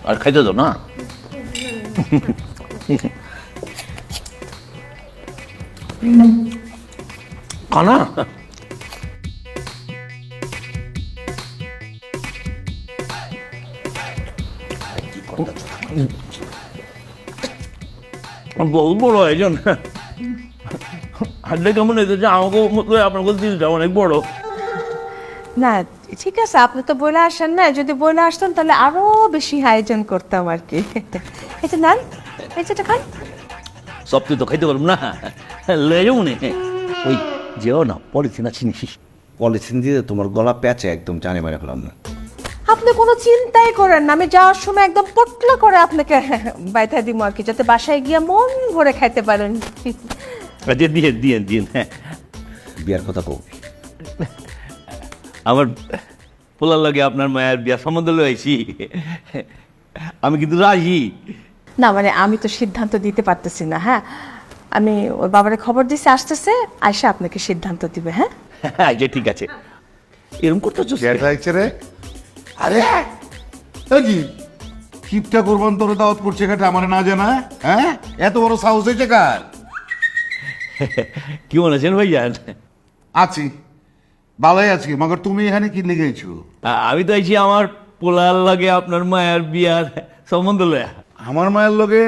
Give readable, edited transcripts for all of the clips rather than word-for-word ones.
আর খাইতে দাও না। খানা বহুত বড় আয়োজন। হাড্ডে কেমন হয়েছে আমাকে মতো আপনার কাছে দিলটা অনেক বড়। না ঠিক আছে, আপনি তো বলে আসেন না, যদি বলে আসতেন তাহলে আরো বেশি আয়োজন করতাম আর কি। এই যে নেন, এই যেটা খান। সব তুই তো খাইতে পারব না, লয়ে যাবো নে। ওই যেও না, পলিথিন আছে নিস। পলিথিন দিয়ে তোমার গলা প্যাচে একদম জানে মেরে ফেলাম না। আপনি কোনো চিন্তাই করেন না, আমি যাওয়ার সময় একদম পটলা করে আপনাকে বাইথা দিব আর কি, যাতে বাসায় গিয়ে মন ভরে খাইতে পারেন। দিয়ে দিয়ে দিয়ে হ্যাঁ। বিয়ার কথা কও। আমার পোলার লগে আপনার মায়ের বিয়া সম্বন্ধ লইছি, আমি কিন্তু রাজি। না মানে আমি তো সিদ্ধান্ত দিতে পারতেছি না। হ্যাঁ, আমি ওর বাবারে খবর দিছি, আসতেছে, আয়সা আপনাকে সিদ্ধান্ত দিবে। হ্যাঁ আচ্ছা ঠিক আছে। এরকম করতেছ রে? আরে এই কি কিপটা কোরবান তোর দাওয়াত করছে এখানে আমার না জানা? হ্যাঁ, এত বড় সাহস হয়েছে কার? কি বলেছেন ভাইজান? আছি, ভালোই আছি, মগর তুমি এখানে কি লিখেছো? আমি তো আইছি আমার পোলার লাগে আপনার মায়ের বিয়ার সম্বন্ধ লয়া। আমার মায়ের লগে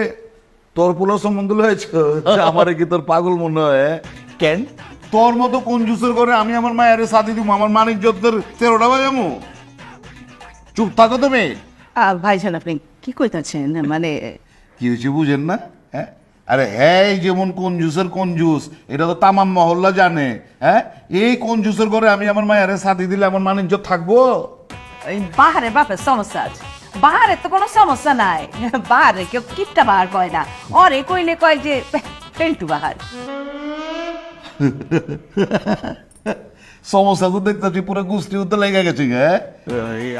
তোর পোলা সম্বন্ধ হয়েছে? আমারে কি তোর পাগল মনে হয়? কেন? তোর মতো কোন জুসের করে আমি আমার মায়ের সাথে দিব? আমার মানিক যত্নের 13টা বাজামু? চুপ থাকো তুমি। ভাইজান আপনি কি কইতাছেন? মানে কি হয়েছে বুঝেন না? হ্যাঁ, আরে হ্যাঁ, এই যেমন কোন জুসের কোন জুস এটা তো তামাম মহল্লা জানে। হ্যাঁ, এই কোন জুসের করে আমি আমার মায়ের সাথে দিলে আমার মানিজ্য থাকবো? বাহারে বাপের সমস্যা আছে, বাহারে তো কোনো সমস্যা নাই, বাহারে কেউ কিপটা বাহার কয় না, অরে কইলে কয় যে ফেলটু বাহার। সমস্যা তো দেখতেছি পুরো গোষ্ঠী উত্তর লেগে গেছে। হ্যাঁ,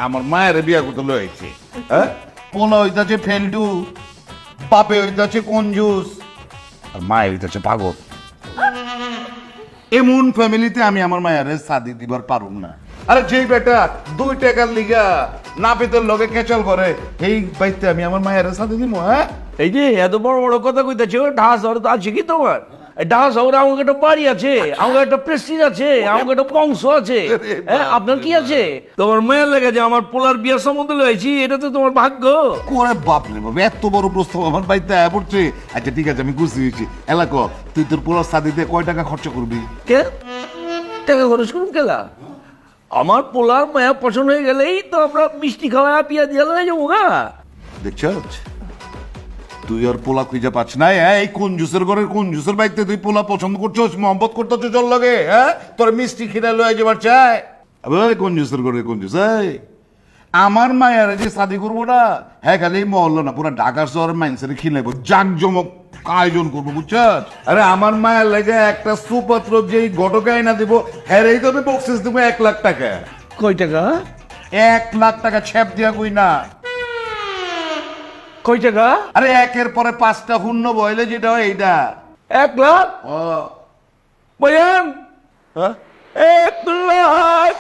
আমার মায়ের বিয়া করতে লয়েছে। হ্যাঁ, পোলা হইতাছে ফেলটু, বাপে হইতাছে কঞ্জুস, আর মায়ে হইতাছে পাগল। এমন ফ্যামিলিতে আমি আমার মায়ের শাদি দিবার পারুম না। আরে যেই বেটা 2 টাকার লিগা না পেতের লগে কেচাল করে, এই বাইতে আমি আমার মায়ের শাদি দিব? হ্যাঁ, এই যে এত বড় বড় কথা কইতেছে, ঢাকা শহর তো আছে কি তোমার? ঢাকা শহরে আমাকে একটা বাড়ি আছে, আমাকে একটা প্রেস্টিজ আছে, আমাকে একটা বংশ আছে। হ্যাঁ, আপনার কি আছে? তোমার মেয়ের লেগে যে আমার পোলার বিয়ার সম্বন্ধে লইছি, এটা তো তোমার ভাগ্য। করে বাপ রে বাপ, এত বড় প্রস্তাব আমার বাড়িতে আয়া পড়ছে। আচ্ছা ঠিক আছে, আমি বুঝতে পেরেছি। এলাক, তুই তোর পোলার শাদিতে কয় টাকা খরচ করবি? কে টাকা খরচ করুন কেলা? আমার পোলার মায়া পছন্দ হয়ে গেলেই তো আমরা মিষ্টি খাওয়া পিয়া দিয়ে লয়ে যাবো গা। দেখছ, তুই আর পোলা খুঁজে পাচ্ছ না। এই কোন জুসের ঘরের কোন জুসের বাড়িতে তুই পোলা পছন্দ করছোস, মহব্বত করতেছ চল লাগে? হ্যাঁ, তোর মিষ্টি খিরা লয়ে যাবার চাই। কোন জুসের ঘরের কোন জুস? আমার মায়ের যে শাদি করবো না, হ্যাঁ খালি মহল্লা না, পুরা ঢাকা শহরের মানুষের খিলাইবো, জাঁকজমক আয়োজন করবো, বুঝছস? আরে আমার মায়ের লাগে একটা সুপাত্র যেই ঘটকায় না দিব, হ্যাঁ এই তবে বক্সিস দেবো 1 লাখ টাকা। কয় টাকা? 1 লাখ টাকা ছ্যাপ দিয়া কই না। কয় টাকা? আরে একের পরে 5টা শূন্য বইলে যেটা হয় এইটা। 1 লাখ? ও বলেন 1 লাখ